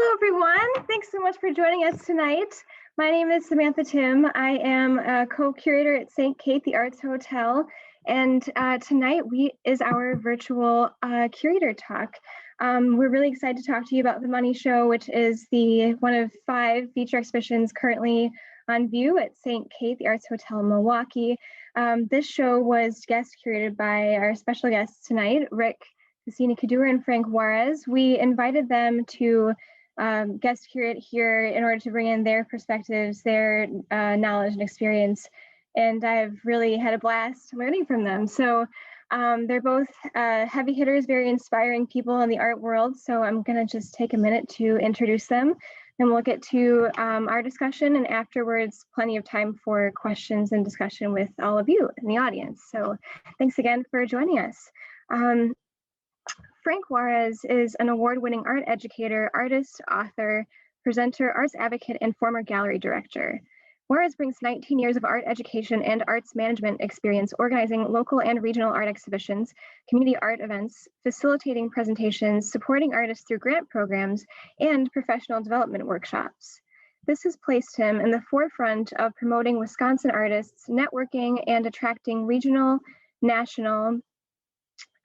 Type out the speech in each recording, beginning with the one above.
Hello, everyone. Thanks so much for joining us tonight. My name is Samantha Tim. I am a co-curator at St. Kate, the Arts Hotel, and tonight is our virtual curator talk. We're really excited to talk to you about The Money Show, which is one of 5 feature exhibitions currently on view at St. Kate, the Arts Hotel in Milwaukee. This show was guest curated by our special guests tonight, Ric Kasini Kadour and Frank Juarez. We invited them to guest curate here in order to bring in their perspectives, their knowledge and experience. And I've really had a blast learning from them. So they're both heavy hitters, very inspiring people in the art world. So I'm gonna just take a minute to introduce them. Then we'll get to our discussion, and afterwards, plenty of time for questions and discussion with all of you in the audience. So thanks again for joining us. Frank Juarez is an award-winning art educator, artist, author, presenter, arts advocate, and former gallery director. Juarez brings 19 years of art education and arts management experience organizing local and regional art exhibitions, community art events, facilitating presentations, supporting artists through grant programs, and professional development workshops. This has placed him in the forefront of promoting Wisconsin artists, networking, and attracting regional, national,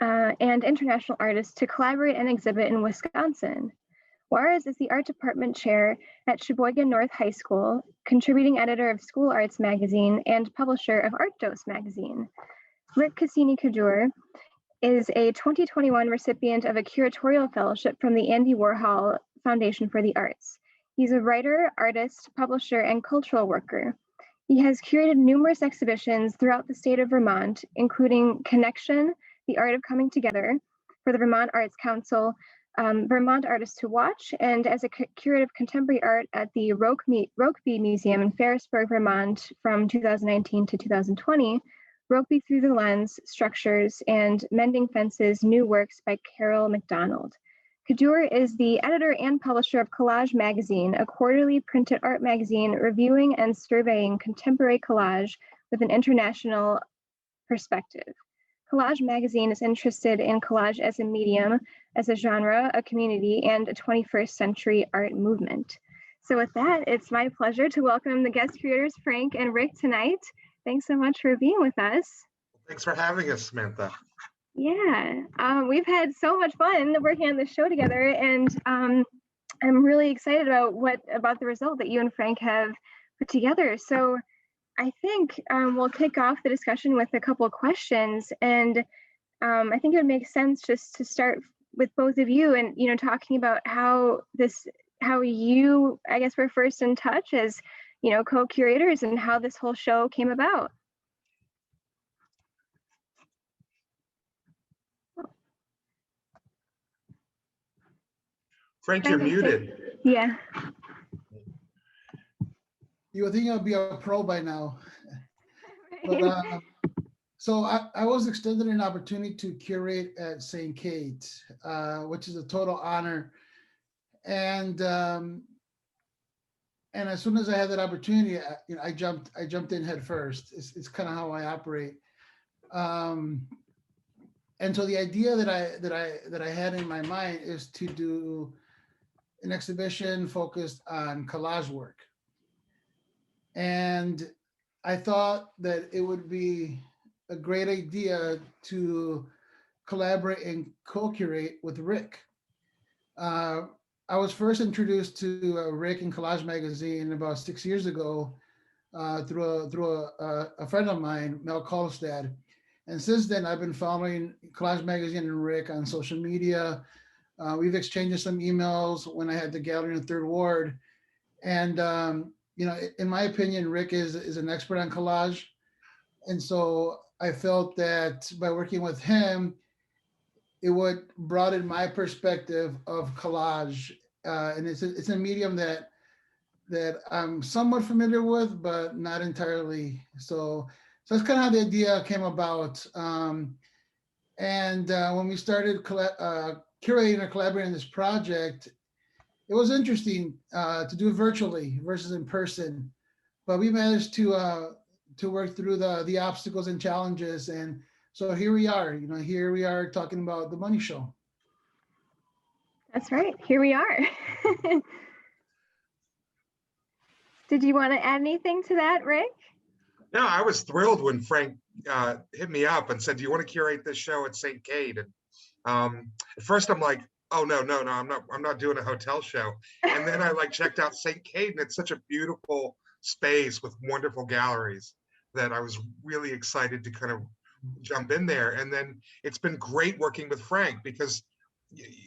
and international artists to collaborate and exhibit in Wisconsin. Juarez is the art department chair at Sheboygan North High School, contributing editor of School Arts magazine and publisher of Art Dose magazine. Ric Kasini Kadour is a 2021 recipient of a curatorial fellowship from the Andy Warhol Foundation for the Arts. He's a writer, artist, publisher, and cultural worker. He has curated numerous exhibitions throughout the state of Vermont, including Connection, The Art of Coming Together for the Vermont Arts Council, Vermont Artists to Watch, and as a curator of contemporary art at the Rokeby Museum in Ferrisburg, Vermont from 2019 to 2020, Rokeby Through the Lens, Structures, and Mending Fences, New Works by Carol McDonald. Kadour is the editor and publisher of Collage magazine, a quarterly printed art magazine reviewing and surveying contemporary collage with an international perspective. Collage magazine is interested in collage as a medium, as a genre, a community, and a 21st century art movement. So with that, it's my pleasure to welcome the guest curators, Frank and Ric, tonight. Thanks so much for being with us. Thanks for having us, Samantha. Yeah, we've had so much fun working on this show together, and I'm really excited about the result that you and Frank have put together. So I think we'll kick off the discussion with a couple of questions, and I think it would make sense just to start with both of you, and talking about how you, I guess, were first in touch as co-curators, and how this whole show came about. Frank, you're muted. Yeah. You would think I'd be a pro by now. But, so I was extended an opportunity to curate at St. Kate, which is a total honor. And as soon as I had that opportunity, I jumped in head first. It's kind of how I operate. And so the idea that I had in my mind is to do an exhibition focused on collage work. And I thought that it would be a great idea to collaborate and co-curate with Ric. I was first introduced to Ric and Collage magazine about 6 years ago through a friend of mine, Mel Kolstad. And since then, I've been following Collage magazine and Ric on social media. We've exchanged some emails when I had the gallery in the Third Ward. And in my opinion, Ric is an expert on collage. And so I felt that by working with him, it would broaden my perspective of collage. And it's a medium that I'm somewhat familiar with, but not entirely. So that's kind of how the idea came about. And when we started curating or collaborating on this project, it was interesting to do it virtually versus in person, but we managed to work through the obstacles and challenges. And so here we are, here we are talking about The Money Show. That's right. Here we are. Did you want to add anything to that, Ric? No, I was thrilled when Frank hit me up and said, "Do you want to curate this show at St. Cade?" And at first, I'm like, "Oh no, I'm not doing a hotel show." And then I like checked out St. Cade, and it's such a beautiful space with wonderful galleries that I was really excited to kind of jump in there. And then it's been great working with Frank because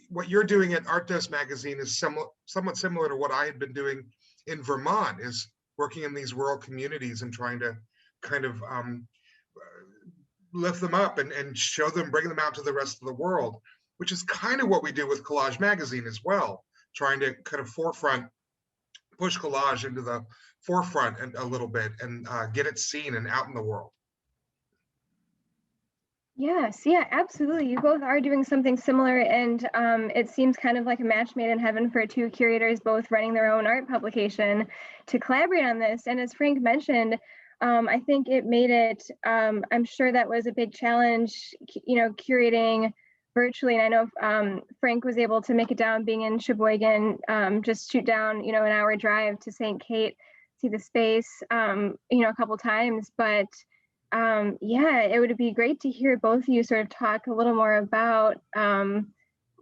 what you're doing at Art Dose magazine is somewhat similar to what I had been doing in Vermont, is working in these rural communities and trying to kind of lift them up and show them, bring them out to the rest of the world, which is kind of what we do with Collage magazine as well, trying to kind of push collage into the forefront a little bit and get it seen and out in the world. Yes, yeah, absolutely. You both are doing something similar, and it seems kind of like a match made in heaven for two curators both running their own art publication to collaborate on this. And as Frank mentioned, I think it made it, I'm sure that was a big challenge, curating virtually. And I know Frank was able to make it down being in Sheboygan, just shoot down, an hour drive to St. Kate, see the space, a couple times. But yeah, it would be great to hear both of you sort of talk a little more about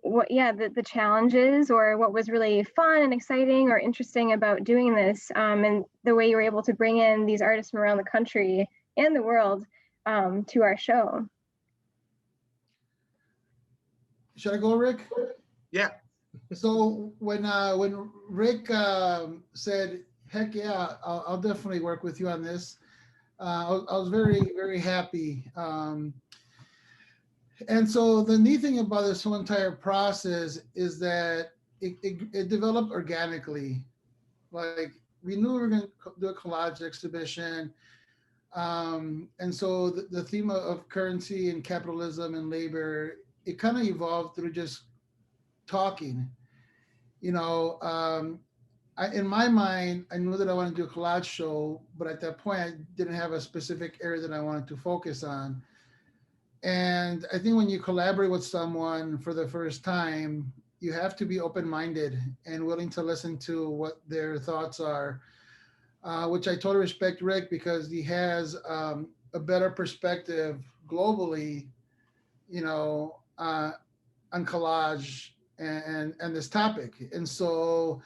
the challenges, or what was really fun and exciting or interesting about doing this, and the way you were able to bring in these artists from around the country and the world to our show. Should I go, Ric? Yeah. So when Ric said, "Heck yeah, I'll definitely work with you on this," I was very, very happy. And so the neat thing about this whole entire process is that it developed organically. Like, we knew we were going to do a collage exhibition. And so the theme of currency and capitalism and labor, it kind of evolved through just talking. In my mind, I knew that I wanted to do a collage show, but at that point, I didn't have a specific area that I wanted to focus on. And I think when you collaborate with someone for the first time, you have to be open-minded and willing to listen to what their thoughts are, which I totally respect Ric, because he has a better perspective globally, on collage and this topic. And so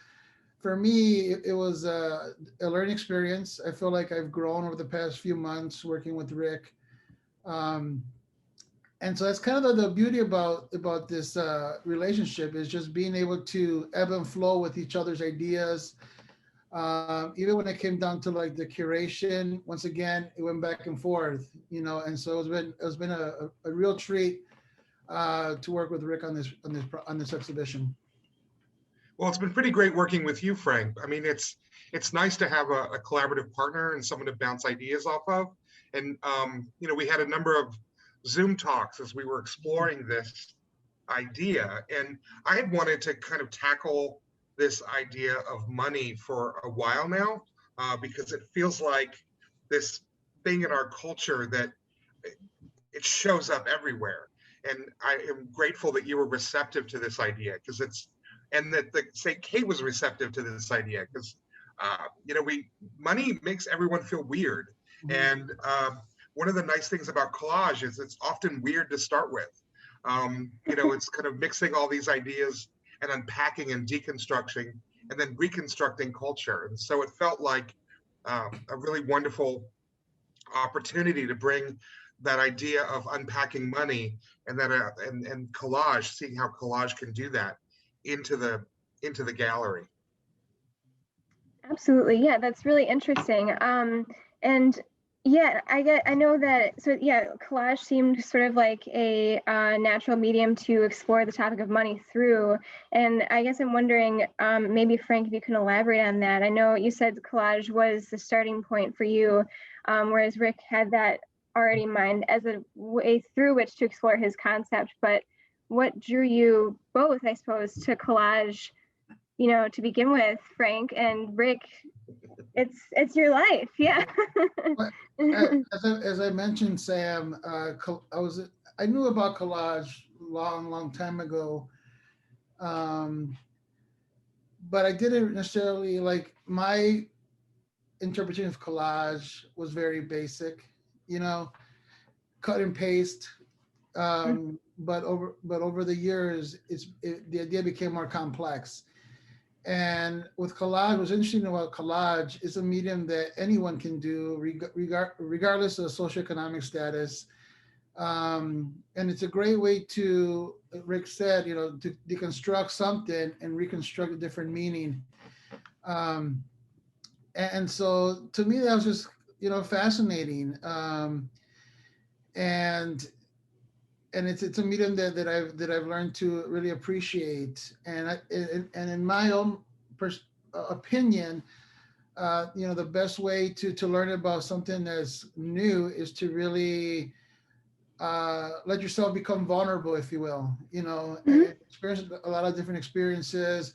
for me, it was a learning experience. I feel like I've grown over the past few months working with Ric. And so that's kind of the beauty about this relationship, is just being able to ebb and flow with each other's ideas. Even when it came down to like the curation, once again, it went back and forth, and so it's been a real treat to work with Ric on this exhibition. Well, it's been pretty great working with you, Frank. I mean, it's nice to have a collaborative partner and someone to bounce ideas off of. And we had a number of Zoom talks as we were exploring this idea, and I had wanted to kind of tackle this idea of money for a while now, because it feels like this thing in our culture that it shows up everywhere. And I am grateful that you were receptive to this idea, and that the St. Kate was receptive to this idea, because money makes everyone feel weird. Mm-hmm. And one of the nice things about collage is it's often weird to start with. It's kind of mixing all these ideas and unpacking and deconstructing and then reconstructing culture. And so it felt like a really wonderful opportunity to bring that idea of unpacking money and and collage, seeing how collage can do that into the gallery. Absolutely, yeah, that's really interesting. And yeah, I know that. So yeah, collage seemed sort of like a natural medium to explore the topic of money through. And I guess I'm wondering, maybe Frank, if you can elaborate on that. I know you said collage was the starting point for you, whereas Ric had that already in mind as a way through which to explore his concept. But what drew you both, I suppose, to collage, to begin with, Frank? And Ric, it's your life, yeah. As I mentioned, Sam, I knew about collage long time ago, Um, but I didn't necessarily like my interpretation of collage was very basic, you know, cut and paste. But over the years, the idea became more complex. And with collage, what's interesting about collage is a medium that anyone can do, regardless of socioeconomic status. And it's a great way to, Rick said, to deconstruct something and reconstruct a different meaning. Um, and so to me, that was just, fascinating. And it's a medium that I've learned to really appreciate. And in my own opinion, the best way to learn about something that's new is to really let yourself become vulnerable, if you will, Mhm. and experience a lot of different experiences,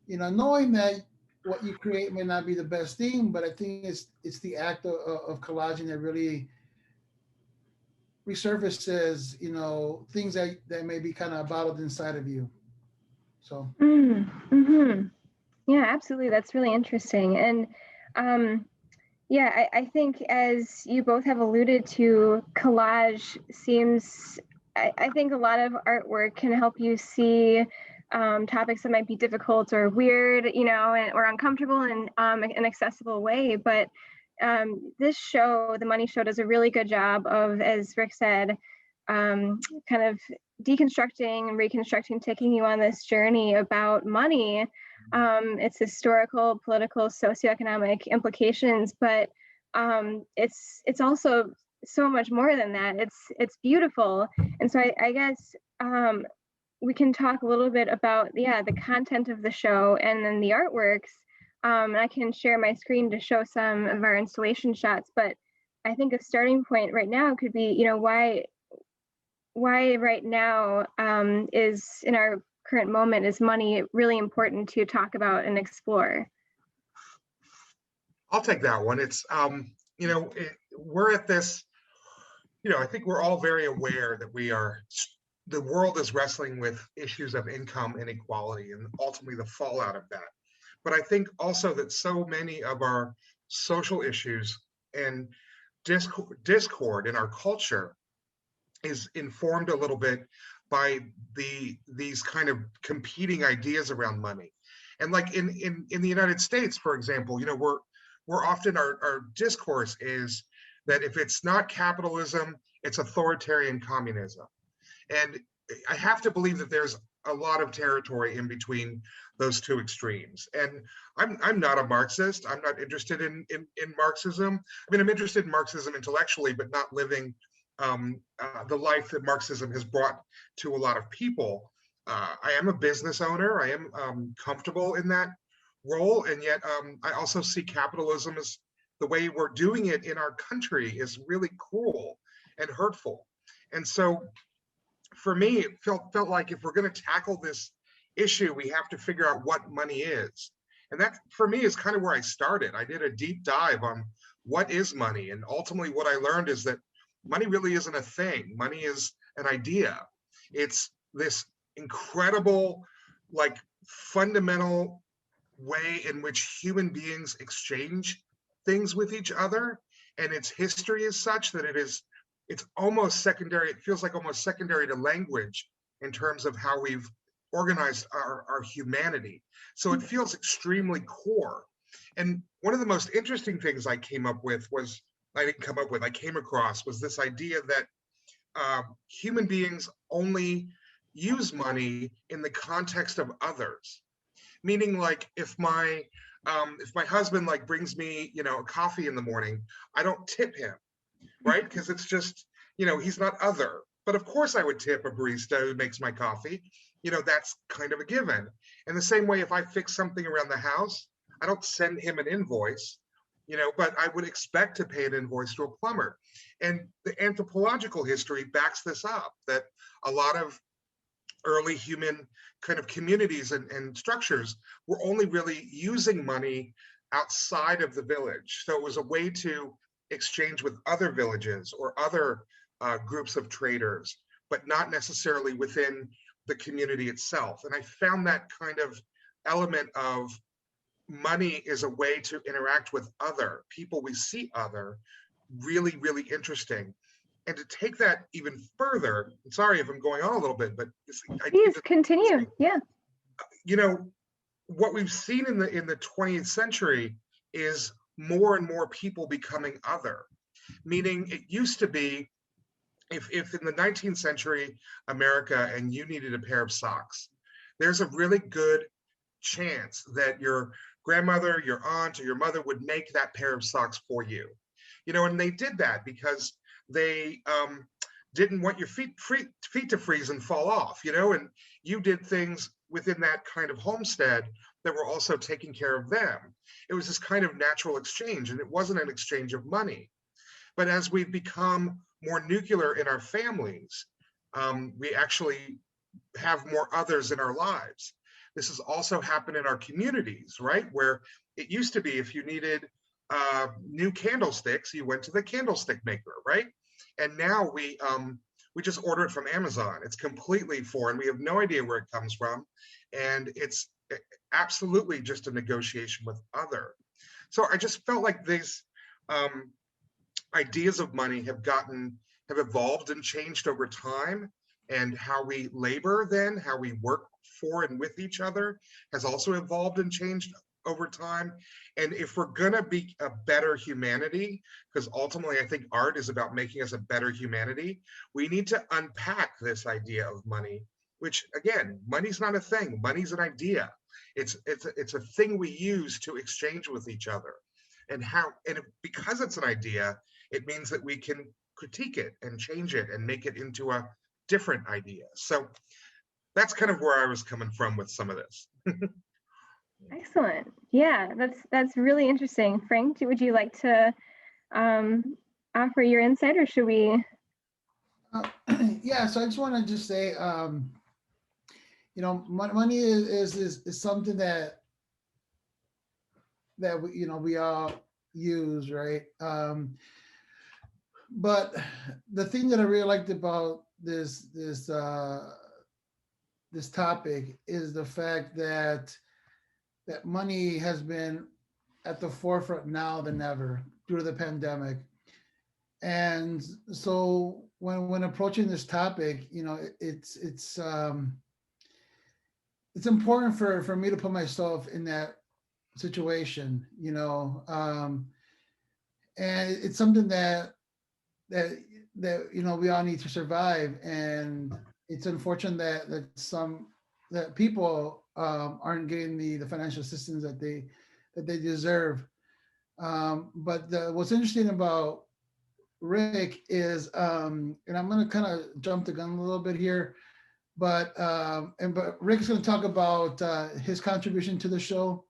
knowing that what you create may not be the best thing, but I think it's the act of collaging that really resurfaces, things that may be kind of bottled inside of you. So Mm-hmm. Yeah, absolutely. That's really interesting. And yeah, I think as you both have alluded to, collage seems, I think a lot of artwork can help you see topics that might be difficult or weird, or uncomfortable in an accessible way. But this show, The Money Show, does a really good job of, as Rick said, kind of deconstructing and reconstructing, taking you on this journey about money, its historical, political, socioeconomic implications, but it's also so much more than that. It's beautiful, and so I guess we can talk a little bit about the content of the show and then the artworks. I can share my screen to show some of our installation shots, but I think a starting point right now could be, why right now is in our current moment is money really important to talk about and explore? I'll take that one. It's we're at this. I think we're all very aware that the world is wrestling with issues of income inequality and ultimately the fallout of that. But I think also that so many of our social issues and discord in our culture is informed a little bit by these kind of competing ideas around money. And like in the United States, for example, we're often our discourse is that if it's not capitalism, it's authoritarian communism. And I have to believe that there's a lot of territory in between those two extremes. And I'm not a Marxist. I'm not interested in Marxism. I mean, I'm interested in Marxism intellectually, but not living the life that Marxism has brought to a lot of people. I am a business owner. I am comfortable in that role, and yet I also see capitalism as the way we're doing it in our country is really cruel and hurtful. And so for me, it felt like if we're going to tackle this issue, we have to figure out what money is. And that, for me, is kind of where I started. I did a deep dive on what is money. And ultimately, what I learned is that money really isn't a thing. Money is an idea. It's this incredible, like, fundamental way in which human beings exchange things with each other. And its history is such that it's almost secondary. It feels like almost secondary to language in terms of how we've organized our humanity. So it feels extremely core. And one of the most interesting things I came across was this idea that human beings only use money in the context of others. Meaning, like, if my husband like brings me a coffee in the morning, I don't tip him, right? Because it's just, he's not other. But of course I would tip a barista who makes my coffee. That's kind of a given. In the same way, if I fix something around the house, I don't send him an invoice, but I would expect to pay an invoice to a plumber. And the anthropological history backs this up, that a lot of early human kind of communities and structures were only really using money outside of the village. So it was a way to exchange with other villages or other groups of traders, but not necessarily within the community itself. And I found that kind of element of money is a way to interact with other people we see other really, really interesting. And to take that even further, I'm sorry if I'm going on a little bit, but this idea Please continue. Yeah. you know, what we've seen in the 20th century is more and more people becoming other. Meaning it used to be, if in the 19th century America and you needed a pair of socks, there's a really good chance that your grandmother, your aunt, or your mother would make that pair of socks for you. And they did that because they didn't want your feet to freeze and fall off, and you did things within that kind of homestead that were also taking care of them. It was this kind of natural exchange, and it wasn't an exchange of money. But as we've become more nuclear in our families, we actually have more others in our lives. This has also happened in our communities, right? Where it used to be if you needed new candlesticks, you went to the candlestick maker, right? And now we just order it from Amazon. It's completely foreign. We have no idea where it comes from. And it's absolutely just a negotiation with other. So I just felt like these ideas of money have evolved and changed over time. And how we labor then, how we work for and with each other has also evolved and changed over time. And if we're gonna be a better humanity, because ultimately I think art is about making us a better humanity, we need to unpack this idea of money, which again, money's not a thing, money's an idea. It's a thing we use to exchange with each other. And because it's an idea, it means that we can critique it and change it and make it into a different idea. So that's kind of where I was coming from with some of this. Excellent. Yeah, that's really interesting. Frank, would you like to offer your insight, or should we? Yeah, so I just want to just say, money is something that we all use, right? But the thing that I really liked about this topic is the fact that money has been at the forefront now than ever due to the pandemic. And so when approaching this topic, it's important for me to put myself in that situation, and it's something that we all need to survive. And it's unfortunate that people aren't getting the financial assistance that they deserve. But what's interesting about Ric is, and I'm going to kind of jump the gun a little bit here, but Ric is going to talk about his contribution to the show.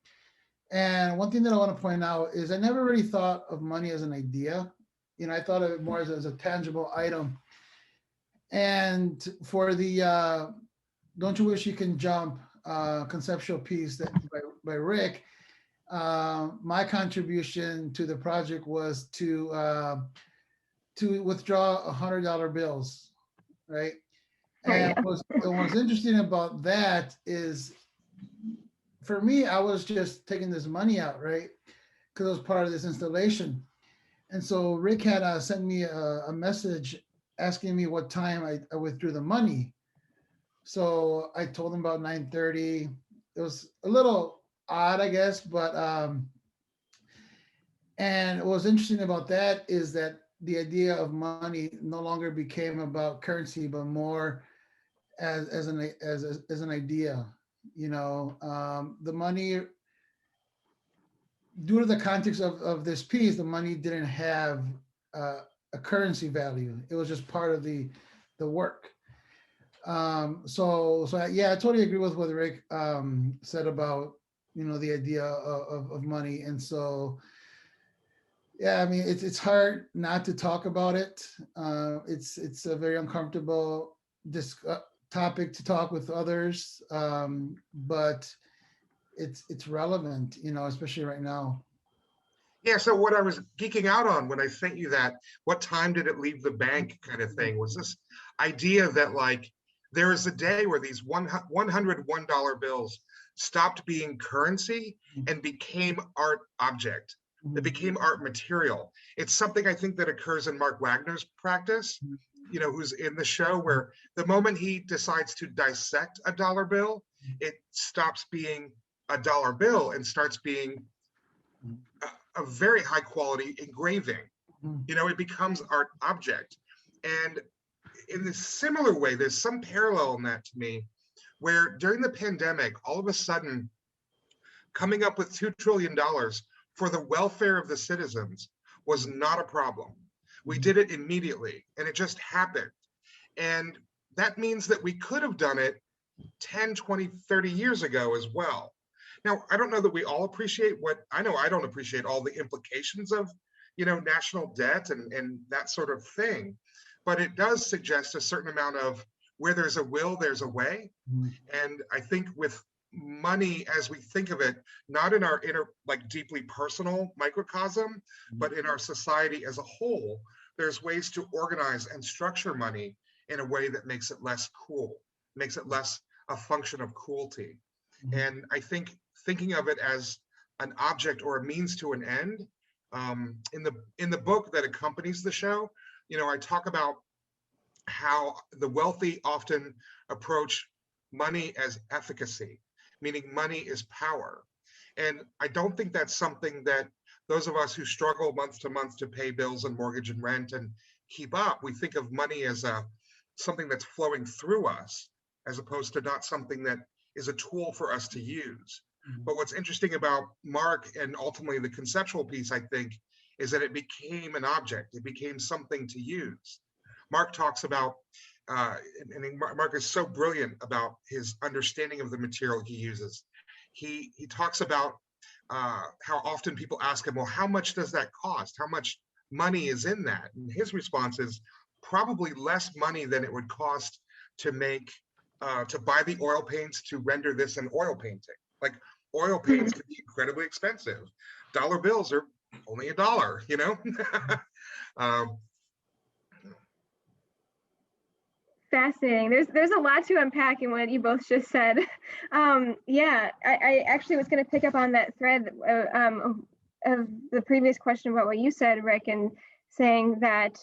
And one thing that I want to point out is I never really thought of money as an idea. I thought of it more as a tangible item. And for the Don't You Wish You Can Jump conceptual piece by Ric, my contribution to the project was to withdraw $100 bills, right? And what's interesting about that is, for me, I was just taking this money out, right? Because it was part of this installation. And so Ric had sent me a message asking me what time I withdrew the money. So I told him about 9:30. It was a little odd, I guess, but and what was interesting about that is that the idea of money no longer became about currency, but more as an idea. The money, due to the context of this piece, the money didn't have a currency value. It was just part of the work. So yeah, I totally agree with what Ric said about the idea of money. And so yeah, I mean, it's hard not to talk about it. It's a very uncomfortable topic to talk with others, but it's relevant, especially right now. Yeah, so what I was geeking out on when I sent you that, what time did it leave the bank kind of thing, was this idea that like there is a day where these $101 bills stopped being currency and became art object. It became art material. It's something I think that occurs in Mark Wagner's practice, you know, who's in the show, where the moment he decides to dissect a dollar bill, it stops being a dollar bill and starts being a very high quality engraving. You know, it becomes art object. And in a similar way, there's some parallel in that to me, where during the pandemic, all of a sudden, coming up with $2 trillion for the welfare of the citizens was not a problem. We did it immediately, and it just happened. And that means that we could have done it 10, 20, 30 years ago as well. Now, I don't know that we all appreciate I don't appreciate all the implications of, you know, national debt and that sort of thing, but it does suggest a certain amount of where there's a will, there's a way. And I think with money, as we think of it, not in our inner, like deeply personal microcosm, but in our society as a whole, there's ways to organize and structure money in a way that makes it less cruel, makes it less a function of cruelty. And I think thinking of it as an object or a means to an end, in the book that accompanies the show, you know, I talk about how the wealthy often approach money as efficacy, meaning money is power. And I don't think that's something that those of us who struggle month to month to pay bills and mortgage and rent and keep up, we think of money as something that's flowing through us, as opposed to not something that is a tool for us to use. But what's interesting about Mark and ultimately the conceptual piece, I think, is that it became an object. It became something to use. Mark talks about, and Mark is so brilliant about his understanding of the material he uses. He talks about how often people ask him, well, how much does that cost? How much money is in that? And his response is probably less money than it would cost to make, to buy the oil paints to render this an oil painting. Like, oil paints can be incredibly expensive. Dollar bills are only $1, you know? Fascinating. There's a lot to unpack in what you both just said. Yeah, I actually was going to pick up on that thread of the previous question about what you said, Rick, and saying that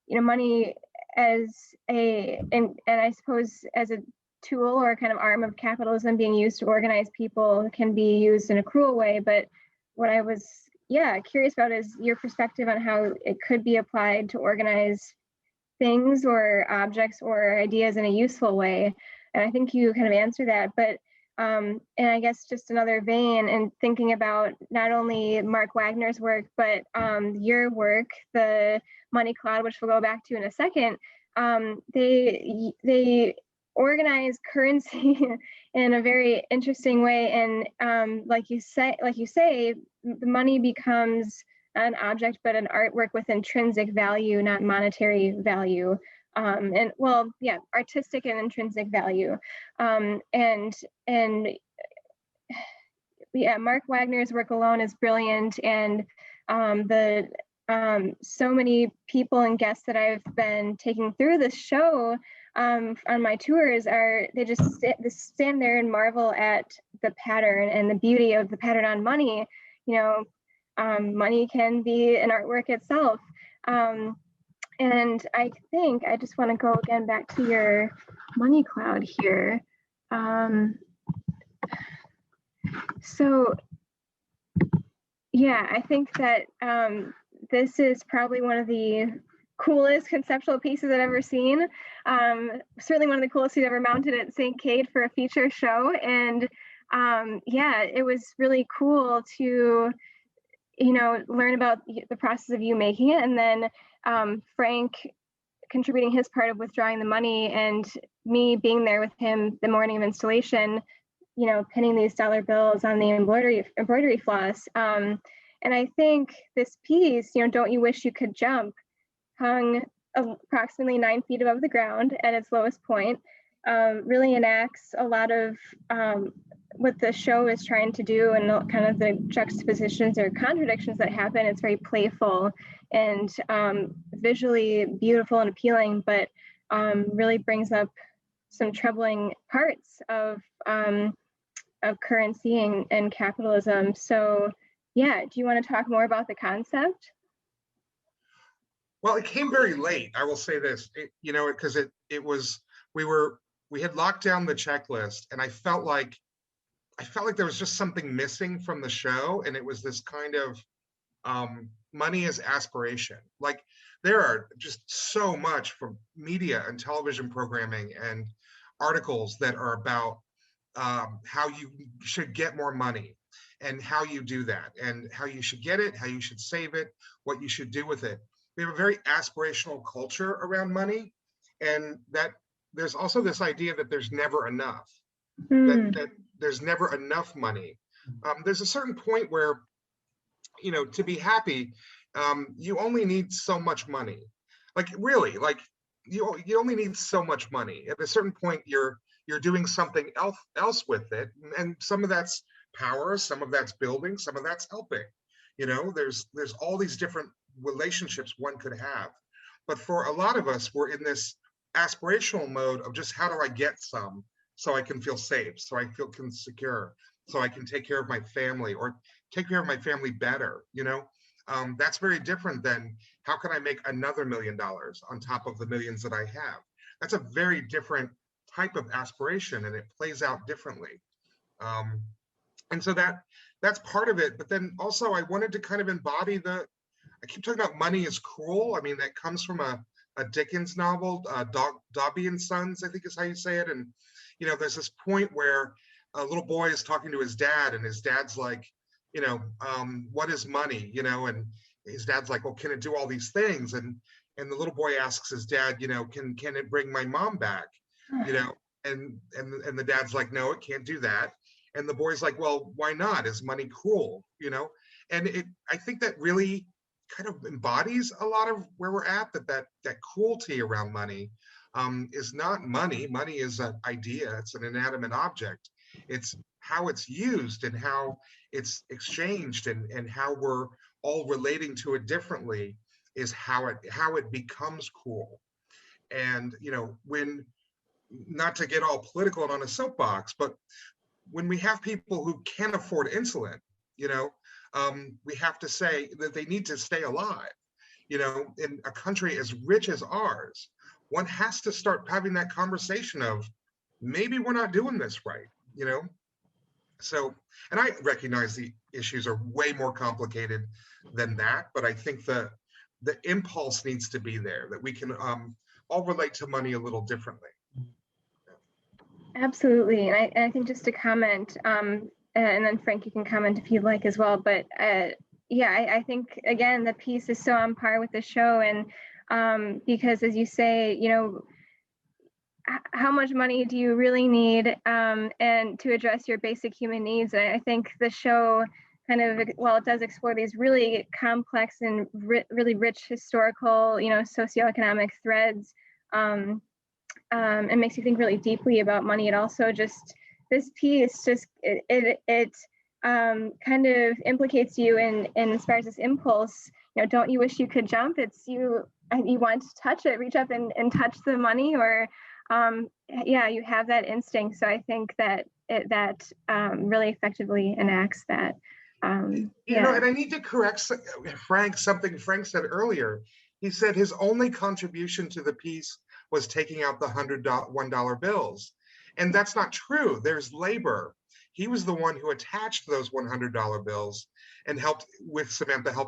you know, money as and I suppose as a tool or kind of arm of capitalism being used to organize people can be used in a cruel way. But what I was curious about is your perspective on how it could be applied to organize things or objects or ideas in a useful way. And I think you kind of answer that, but and I guess just another vein and thinking about not only Mark Wagner's work, but your work, the Money Cloud, which we'll go back to in a second. They organize currency in a very interesting way, and like you say, the money becomes an object, but an artwork with intrinsic value, not monetary value. And well, yeah, artistic and intrinsic value. And yeah, Mark Wagner's work alone is brilliant. And so many people and guests that I've been taking through this show on my tours they just stand there and marvel at the pattern and the beauty of the pattern on money. You know, money can be an artwork itself. And I think I just want to go again back to your Money Cloud here. So yeah, I think that this is probably one of the coolest conceptual pieces I've ever seen. Certainly one of the coolest we've ever mounted at St. Kate for a feature show. And yeah, it was really cool to, you know, learn about the process of you making it, and then Frank contributing his part of withdrawing the money, and me being there with him the morning of installation, you know, pinning these dollar bills on the embroidery floss. And I think this piece, you know, Don't You Wish You Could Jump, hung approximately 9 feet above the ground at its lowest point, really enacts a lot of what the show is trying to do, and kind of the juxtapositions or contradictions that happen. It's very playful and visually beautiful and appealing, but really brings up some troubling parts of currency and capitalism. So yeah, do you want to talk more about the concept? Well, it came very late. I will say this, because it was we had locked down the checklist, and I felt like there was just something missing from the show, and it was this kind of money as aspiration. Like, there are just so much from media and television programming and articles that are about how you should get more money and how you do that and how you should get it, how you should save it, what you should do with it. We have a very aspirational culture around money, and that there's also this idea that there's never enough, that there's never enough money. There's a certain point where, to be happy, you only need so much money. Like, really, like you only need so much money. At a certain point, you're doing something else with it, and some of that's power, some of that's building, some of that's helping. There's all these different relationships one could have. But for a lot of us, we're in this aspirational mode of just, how do I get some so I can feel safe, so I feel secure, so I can take care of my family or take care of my family better. That's very different than, how can I make another $1 million on top of the millions that I have? That's a very different type of aspiration, and it plays out differently. And so that's part of it. But then also, I wanted to kind of embody I keep talking about money is cruel. I mean, that comes from a Dickens novel, Dobby and Sons, I think is how you say it. And, there's this point where a little boy is talking to his dad, and his dad's like, what is money? And his dad's like, well, can it do all these things? And the little boy asks his dad, can it bring my mom back? And the dad's like, no, it can't do that. And the boy's like, well, why not? Is money cruel? And I think that really kind of embodies a lot of where we're at, that cruelty around money is not money. Money is an idea. It's an inanimate object. It's how it's used and how it's exchanged and how we're all relating to it differently is how it becomes cruel. And, when, not to get all political and on a soapbox, but when we have people who can't afford insulin, we have to say that they need to stay alive. In a country as rich as ours, one has to start having that conversation of, maybe we're not doing this right, So, and I recognize the issues are way more complicated than that, but I think the impulse needs to be there, that we can all relate to money a little differently. Absolutely. And I think, just to comment, and then Frank, you can comment if you'd like as well, but I think, again, the piece is so on par with the show. And because, as you say, how much money do you really need, and to address your basic human needs? And I think the show kind of, while it does explore these really complex and really rich historical, socioeconomic threads, and makes you think really deeply about money, it also just, this piece just, it kind of implicates you and inspires this impulse. Don't you wish you could jump? It's you want to touch it, reach up and touch the money, or you have that instinct. So I think that that really effectively enacts that. And I need to correct something Frank said earlier. He said his only contribution to the piece was taking out the $1 bills. And that's not true. There's labor. He was the one who attached those $100 bills and helped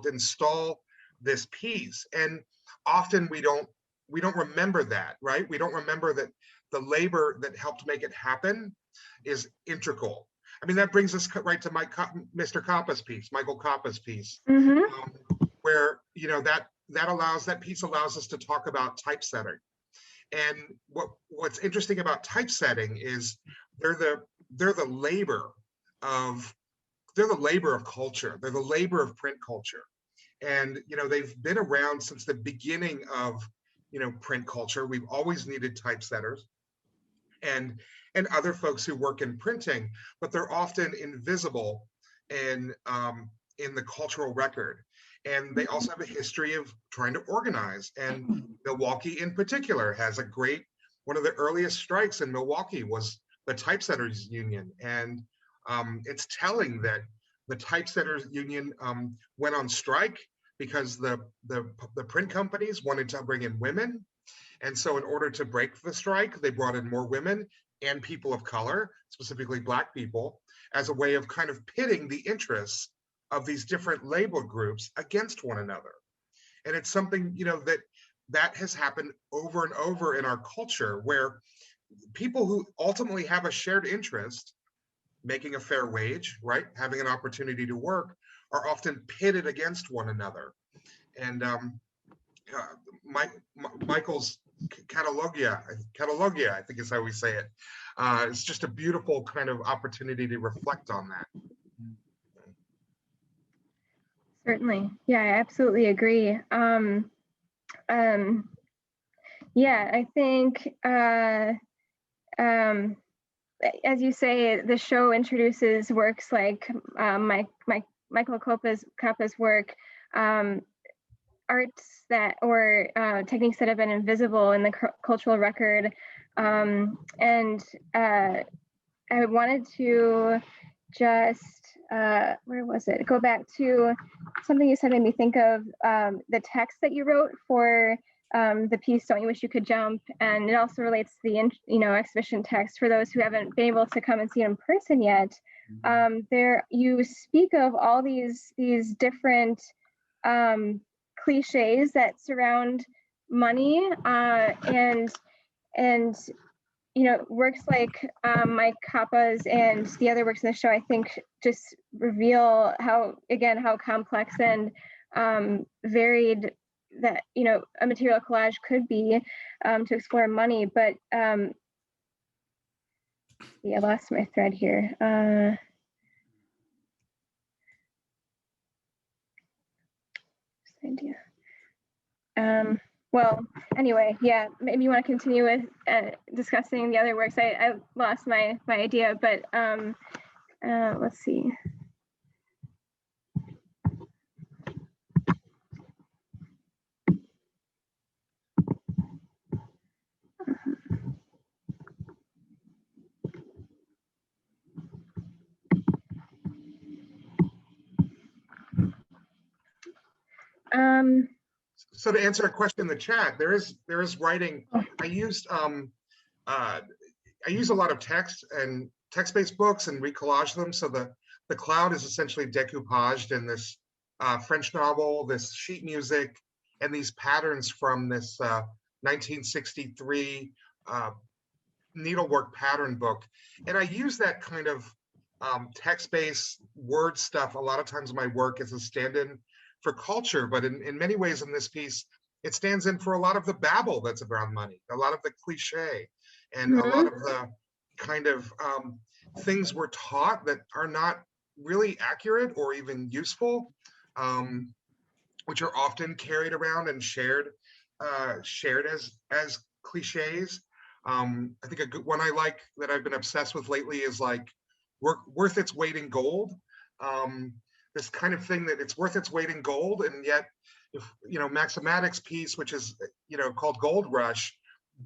install this piece. And often we don't remember that, right? We don't remember that the labor that helped make it happen is integral. I mean, that brings us right to Mr. Koppa's piece, Michael Koppa's piece, where, that piece allows us to talk about typesetting. And what's interesting about typesetting is they're the labor of culture. They're the labor of print culture. And, they've been around since the beginning of, print culture. We've always needed typesetters and other folks who work in printing, but they're often invisible in the cultural record. And they also have a history of trying to organize. And Milwaukee in particular has a great one of the earliest strikes in Milwaukee was the typesetters union. And it's telling that the typesetters union went on strike because the print companies wanted to bring in women. And so in order to break the strike, they brought in more women and people of color, specifically Black people, as a way of kind of pitting the interests of these different labor groups against one another. And it's something, you know, that has happened over and over in our culture, where people who ultimately have a shared interest, making a fair wage, right, having an opportunity to work, are often pitted against one another. And Michael's catalogia, I think is how we say it. It's just a beautiful kind of opportunity to reflect on that. Certainly. Yeah, I absolutely agree. Yeah, I think, as you say, the show introduces works like Michael Koppa's work, arts that, or techniques that have been invisible in the cultural record. And I wanted to just, where was it? Go back to something you said made me think of the text that you wrote for the piece "Don't You Wish You Could Jump," and it also relates to the exhibition text for those who haven't been able to come and see it in person yet. There you speak of all these different cliches that surround money, and works like Mike Koppa's and the other works in the show, I think, just reveal how complex and varied that a material collage could be to explore money. But yeah, I lost my thread here. Idea. Well, anyway, yeah, maybe you want to continue with discussing the other works. I lost my idea, but let's see. So to answer a question in the chat, there is writing. I used a lot of text and text-based books and recollage them. So the cloud is essentially decoupaged in this French novel, this sheet music, and these patterns from this 1963 needlework pattern book. And I use that kind of text-based word stuff a lot of times in my work as a stand-in for culture, but in many ways in this piece, it stands in for a lot of the babble that's around money, a lot of the cliche, and a lot of the kind of things we're taught that are not really accurate or even useful, which are often carried around and shared as cliches. I think a good one I like that I've been obsessed with lately is like worth its weight in gold. This kind of thing that it's worth its weight in gold, and yet, if Maximatic's piece, which is called Gold Rush,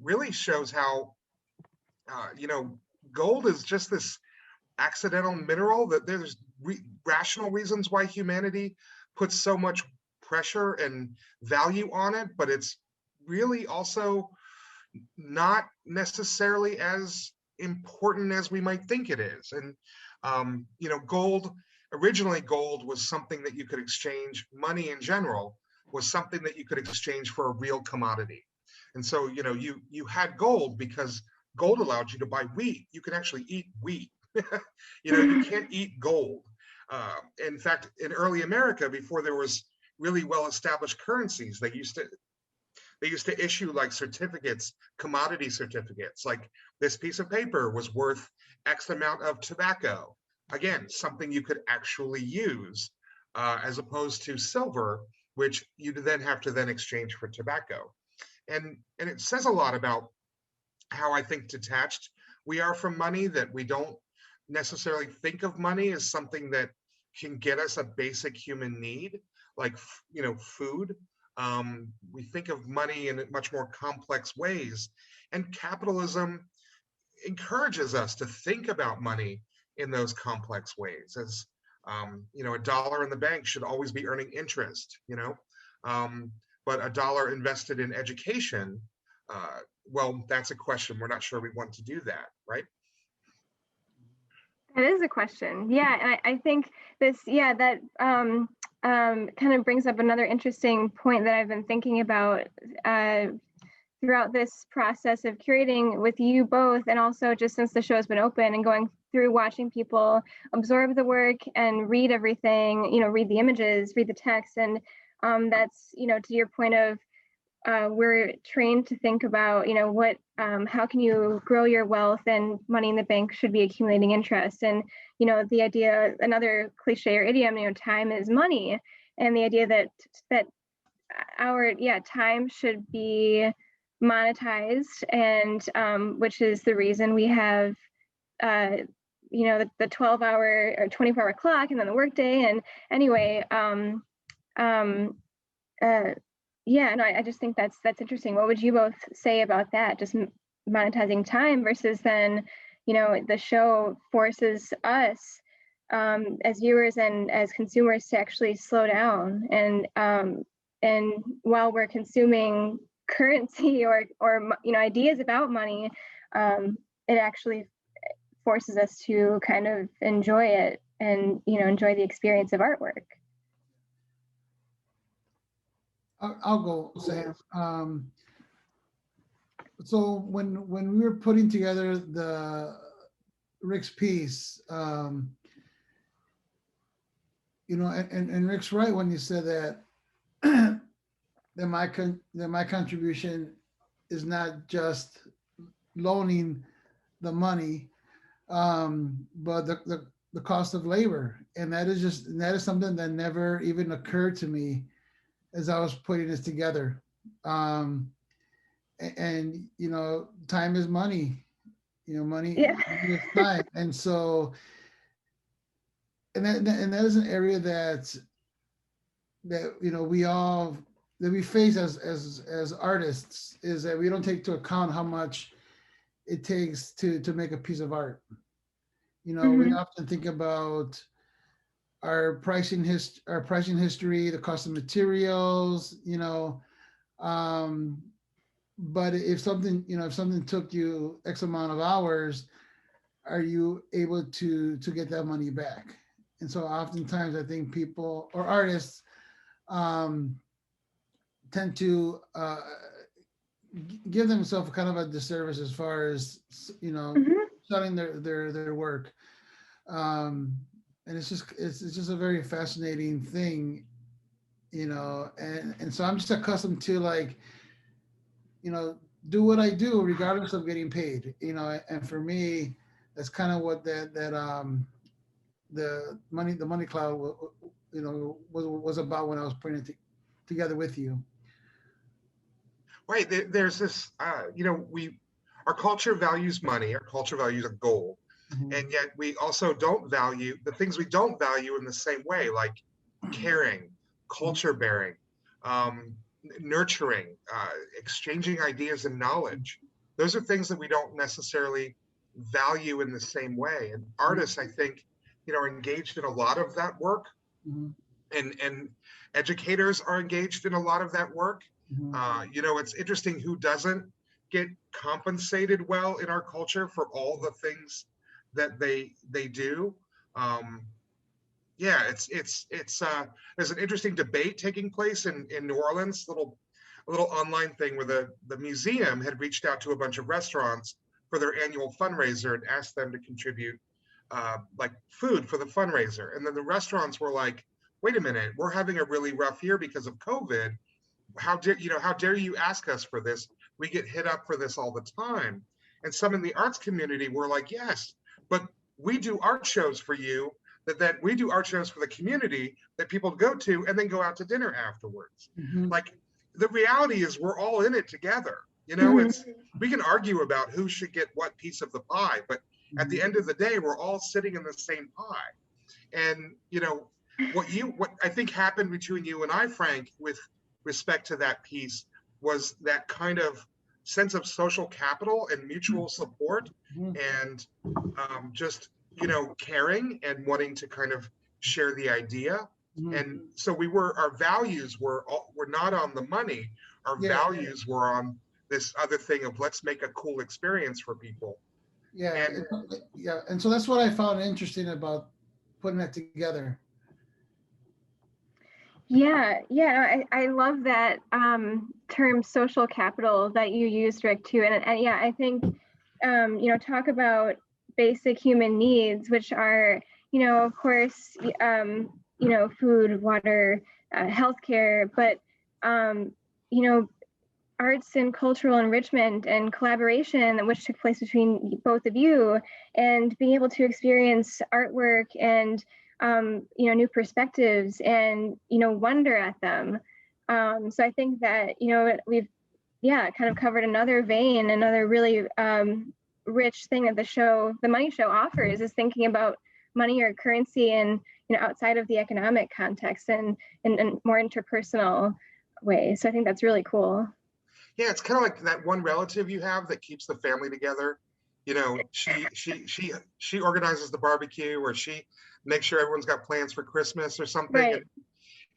really shows how gold is just this accidental mineral, that there's rational reasons why humanity puts so much pressure and value on it, but it's really also not necessarily as important as we might think it is. And originally gold was something that you could exchange. Money in general was something that you could exchange for a real commodity. And so you had gold because gold allowed you to buy wheat. You can actually eat wheat. You can't eat gold. In fact, in early America, before there was really well-established currencies, they used to issue like certificates, commodity certificates, like this piece of paper was worth X amount of tobacco. Again, something you could actually use, as opposed to silver, which you then have to exchange for tobacco. And it says a lot about how I think detached we are from money, that we don't necessarily think of money as something that can get us a basic human need, like food. We think of money in much more complex ways, and capitalism encourages us to think about money in those complex ways. As you know, a dollar in the bank should always be earning interest, you know, but a dollar invested in education, well, that's a question. We're not sure we want to do that, right? That is a question. Yeah, and I think this, yeah, that kind of brings up another interesting point that I've been thinking about throughout this process of curating with you both, and also just since the show has been open and going through watching people absorb the work and read everything, you know, read the images, read the text. And that's, you know, to your point of we're trained to think about, you know, what, how can you grow your wealth, and money in the bank should be accumulating interest. And, you know, the idea, another cliche or idiom, you know, time is money. And the idea that our, yeah, time should be monetized, and which is the reason we have you know, the 12-hour or 24-hour clock, and then the workday. And anyway, yeah, no, I just think that's interesting. What would you both say about that? Just monetizing time versus then, you know, the show forces us as viewers and as consumers to actually slow down, and while we're consuming currency or you know, ideas about money, it actually forces us to kind of enjoy it, and, you know, enjoy the experience of artwork. I'll go, Sam. So when we were putting together the Ric's piece, you know, and Ric's right when you said that that my contribution is not just loaning the money, but the cost of labor, and that is something that never even occurred to me as I was putting this together. And you know, time is money. You know, money is time, and so and that is an area that you know we face as artists, is that we don't take into account how much it takes to make a piece of art. You know, we often think about our pricing history, the cost of materials, you know, but if something took you X amount of hours, are you able to get that money back? And so oftentimes I think people or artists tend to give themselves kind of a disservice as far as, you know, selling their work. And it's just a very fascinating thing, you know, and so I'm just accustomed to, like, you know, do what I do regardless of getting paid, you know. And for me, that's kind of what the money cloud, you know, was about when I was putting it together with you. Right. There's this, you know, our culture values money, our culture values a goal. And yet we also don't value the things we don't value in the same way, like caring, culture bearing, nurturing, exchanging ideas and knowledge. Those are things that we don't necessarily value in the same way. And artists, I think, you know, are engaged in a lot of that work, and educators are engaged in a lot of that work. You know, it's interesting who doesn't get compensated well in our culture for all the things that they do. Yeah, it's there's an interesting debate taking place in New Orleans, a little online thing where the museum had reached out to a bunch of restaurants for their annual fundraiser and asked them to contribute like food for the fundraiser. And then the restaurants were like, wait a minute, we're having a really rough year because of COVID. How dare you ask us for this? We get hit up for this all the time. And some in the arts community were like, yes, but we do art shows for you, that we do art shows for the community that people go to and then go out to dinner afterwards. Like, the reality is we're all in it together. You know, we can argue about who should get what piece of the pie, but at the end of the day, we're all sitting in the same pie. And, you know, what I think happened between you and I, Frank, with respect to that piece was that kind of sense of social capital and mutual support, and just, you know, caring and wanting to kind of share the idea. And so our values were not on the money. Our values were on this other thing of let's make a cool experience for people. Yeah, and so that's what I found interesting about putting that together. Yeah, I love that term social capital that you used, Ric, too. And yeah, I think, you know, talk about basic human needs, which are, you know, of course, you know, food, water, healthcare, but, you know, arts and cultural enrichment and collaboration, which took place between both of you, and being able to experience artwork and you know, new perspectives and, you know, wonder at them. So I think that, you know, we've kind of covered another vein, another really rich thing that the money show offers is thinking about money or currency and, you know, outside of the economic context and in more interpersonal ways. So I think that's really cool. Yeah, it's kind of like that one relative you have that keeps the family together. You know, she organizes the barbecue, or she makes sure everyone's got plans for Christmas or something. Right.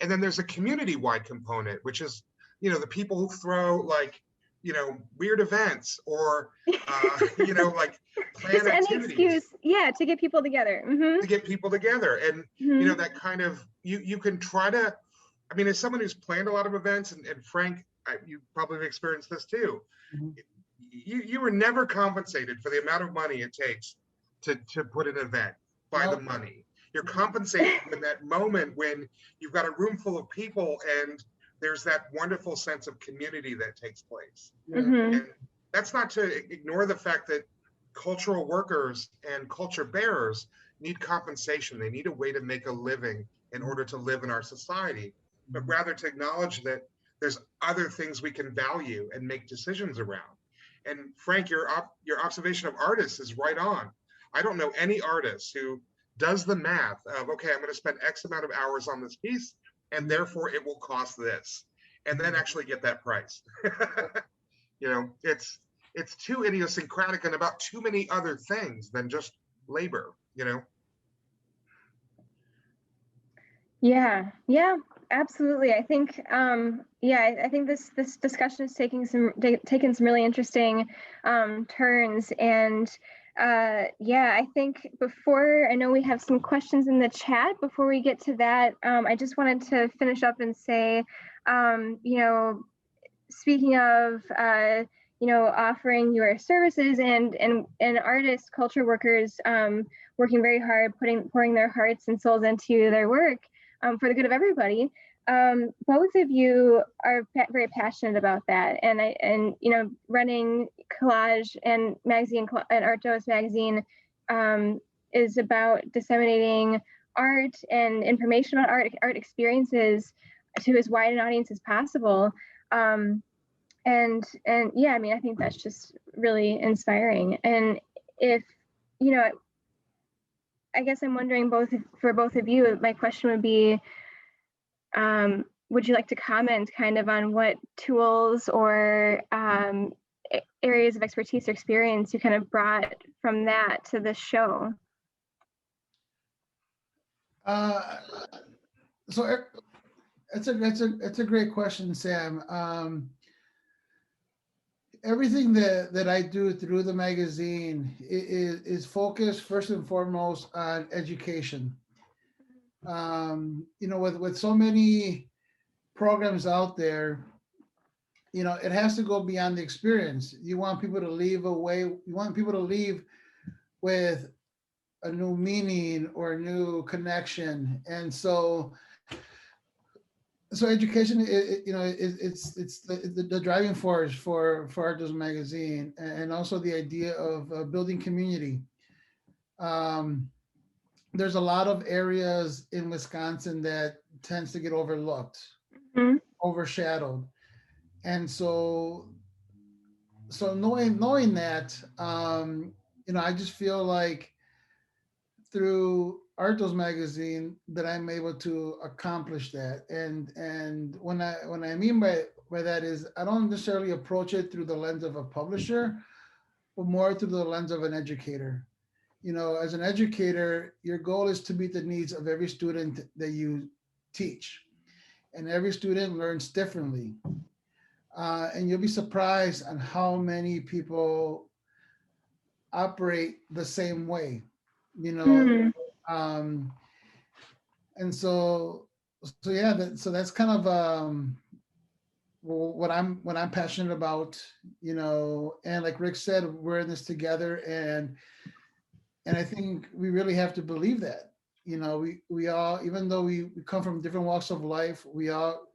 And then there's a community-wide component, which is, you know, the people who throw, like, you know, weird events, or you know, like plan just activities. Any excuse, to get people together. To get people together, and you know, that kind of you can try to. I mean, as someone who's planned a lot of events, and Frank, you probably have experienced this too. You were never compensated for the amount of money it takes to put an event by the money. You're compensated in that moment when you've got a room full of people and there's that wonderful sense of community that takes place. And that's not to ignore the fact that cultural workers and culture bearers need compensation. They need a way to make a living in order to live in our society, but rather to acknowledge that there's other things we can value and make decisions around. And Frank, your observation of artists is right on. I don't know any artist who does the math of, okay, I'm going to spend X amount of hours on this piece, and therefore it will cost this, and then actually get that price. You know, it's too idiosyncratic and about too many other things than just labor, you know? Yeah, absolutely. I think, I think this discussion is taking some really interesting turns, and I think I know we have some questions in the chat. Before we get to that, I just wanted to finish up and say, you know, speaking of, you know, offering your services and artists, culture workers, working very hard, pouring their hearts and souls into their work. For the good of everybody. Both of you are very passionate about that, and you know, running Collage and magazine and Art Dose magazine is about disseminating art and information about art experiences to as wide an audience as possible. And I mean, I think that's just really inspiring. And if, you know, I guess I'm wondering for both of you, my question would be, would you like to comment kind of on what tools or areas of expertise or experience you kind of brought from that to this show? So it's a great question, Sam. Everything that I do through the magazine is focused first and foremost on education. You know, with so many programs out there, you know, it has to go beyond the experience. You want people to leave with a new meaning or a new connection. And so education, it's the driving force for Art Dose magazine, and also the idea of building community. There's a lot of areas in Wisconsin that tends to get overlooked, overshadowed, and so knowing that, you know, I just feel like through Artos magazine that I'm able to accomplish that. And when I mean by that is I don't necessarily approach it through the lens of a publisher, but more through the lens of an educator. You know, as an educator, your goal is to meet the needs of every student that you teach, and every student learns differently. And you'll be surprised on how many people operate the same way, you know. Mm. Um, and so yeah, so that's kind of what I'm passionate about, you know. And like Rick said, we're in this together, and I think we really have to believe that. You know, we all, even though we come from different walks of life, we all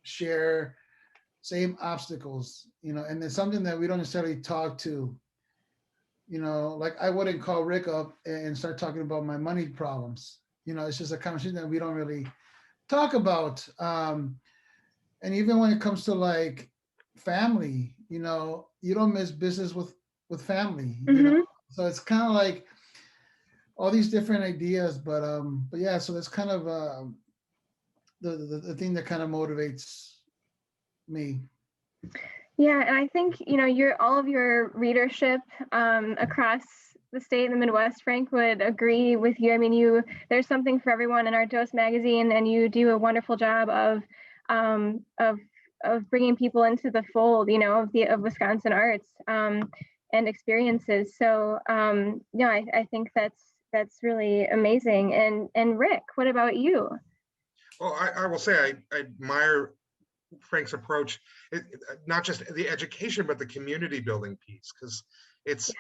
share same obstacles, you know, and it's something that we don't necessarily talk to. You know, like I wouldn't call Rick up and start talking about my money problems. You know, it's just a conversation that we don't really talk about. And even when it comes to like family, you know, you don't miss business with family. You know, Hmm. so it's kind of like all these different ideas. But yeah, so that's kind of the thing that kind of motivates me. Yeah, and I think, you know, your all of your readership across the state and the Midwest, Frank, would agree with you. I mean, there's something for everyone in our Dose magazine, and you do a wonderful job um, of of bringing people into the fold, you know, of Wisconsin arts and experiences. So yeah, I think that's really amazing. And Rick, what about you? Well, I will say I admire Frank's approach, not just the education, but the community building piece, because it's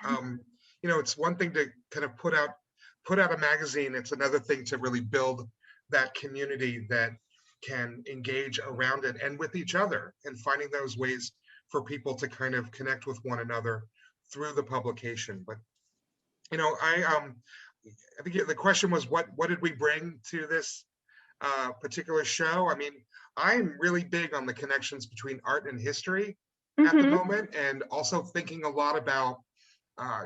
you know, it's one thing to kind of put out a magazine. It's another thing to really build that community that can engage around it and with each other, and finding those ways for people to kind of connect with one another through the publication. But you know, I think the question was what did we bring to this particular show. I mean, I'm really big on the connections between art and history at the Mm-hmm. moment, and also thinking a lot about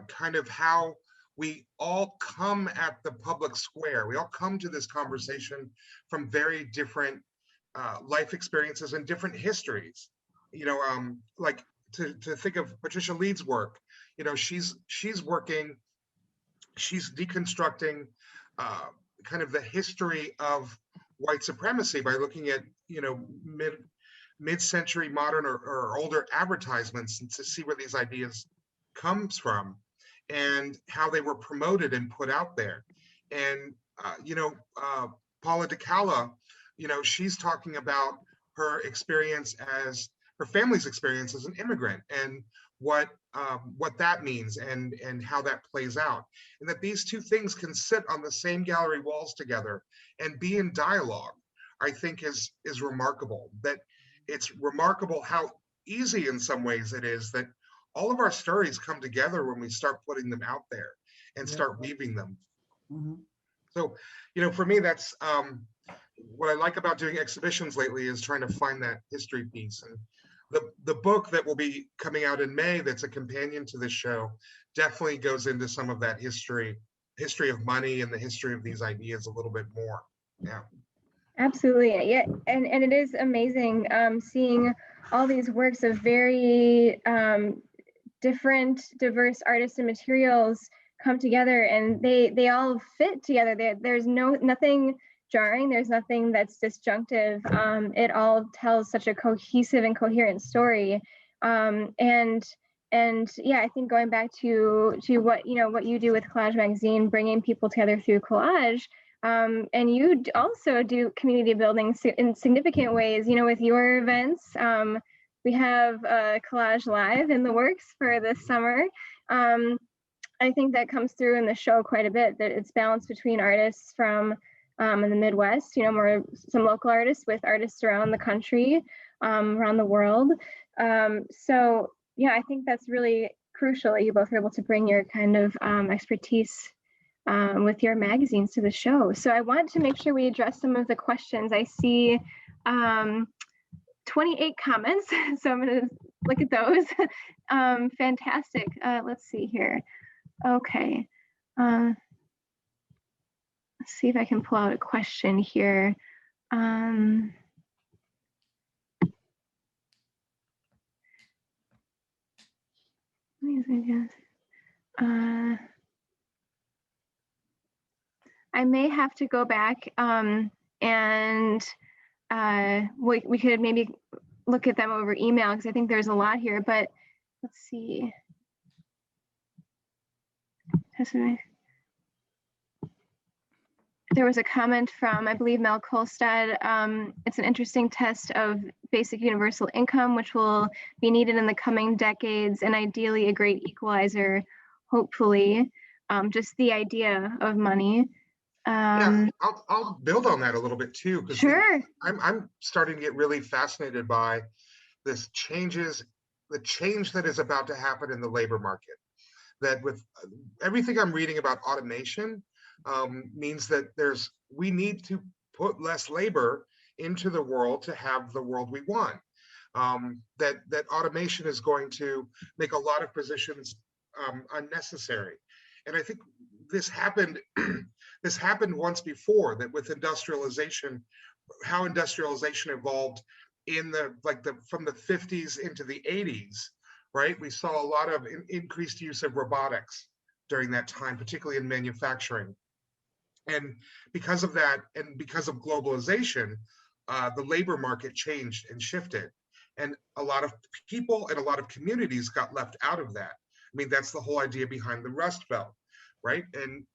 kind of how we all come at the public square. We all come to this conversation from very different life experiences and different histories. You know, like to think of Patricia Leeds' work. You know, she's working, she's deconstructing uh, kind of the history of white supremacy by looking at, you know, mid-century modern or older advertisements, and to see where these ideas comes from and how they were promoted and put out there. And you know, Paula DeCalla, you know, she's talking about her experience as her family's experience as an immigrant, and what that means, and how that plays out, and that these two things can sit on the same gallery walls together and be in dialogue, I think is remarkable. That it's remarkable how easy in some ways it is that all of our stories come together when we start putting them out there and Yeah. start weaving them. Mm-hmm. So, you know, for me, that's what I like about doing exhibitions lately, is trying to find that history piece. And the book that will be coming out in May, that's a companion to this show, definitely goes into some of that history of money and the history of these ideas a little bit more. Yeah. Absolutely. Yeah. And it is amazing seeing all these works of very different, diverse artists and materials come together, and they all fit together. There's nothing jarring. There's nothing that's disjunctive. It all tells such a cohesive and coherent story. And yeah, I think going back to what what you do with Collage Magazine, bringing people together through collage. And you also do community building in significant ways, you know, with your events. We have Collage Live in the works for this summer. I think that comes through in the show quite a bit, that it's balanced between artists from in the Midwest, you know, more some local artists with artists around the country, around the world. So yeah, I think that's really crucial that you both are able to bring your kind of expertise with your magazines to the show. So I want to make sure we address some of the questions. I see 28 comments, so I'm going to look at those. Fantastic. Let's see here. Okay. Let's see if I can pull out a question here. I may have to go back and we could maybe look at them over email because I think there's a lot here, but let's see. There was a comment from, I believe, Mel Kolstad. It's an interesting test of basic universal income, which will be needed in the coming decades, and ideally a great equalizer, hopefully. Just the idea of money. Yeah, I'll build on that a little bit too, because sure. I'm starting to get really fascinated by the change that is about to happen in the labor market. That with everything I'm reading about automation means that we need to put less labor into the world to have the world we want. That automation is going to make a lot of positions unnecessary. And I think this happened once before, that with industrialization, how industrialization evolved from the 50s into the 80s, right? We saw a lot of increased use of robotics during that time, particularly in manufacturing. And because of that, and because of globalization, the labor market changed and shifted. And a lot of people and a lot of communities got left out of that. I mean, that's the whole idea behind the Rust Belt, right? And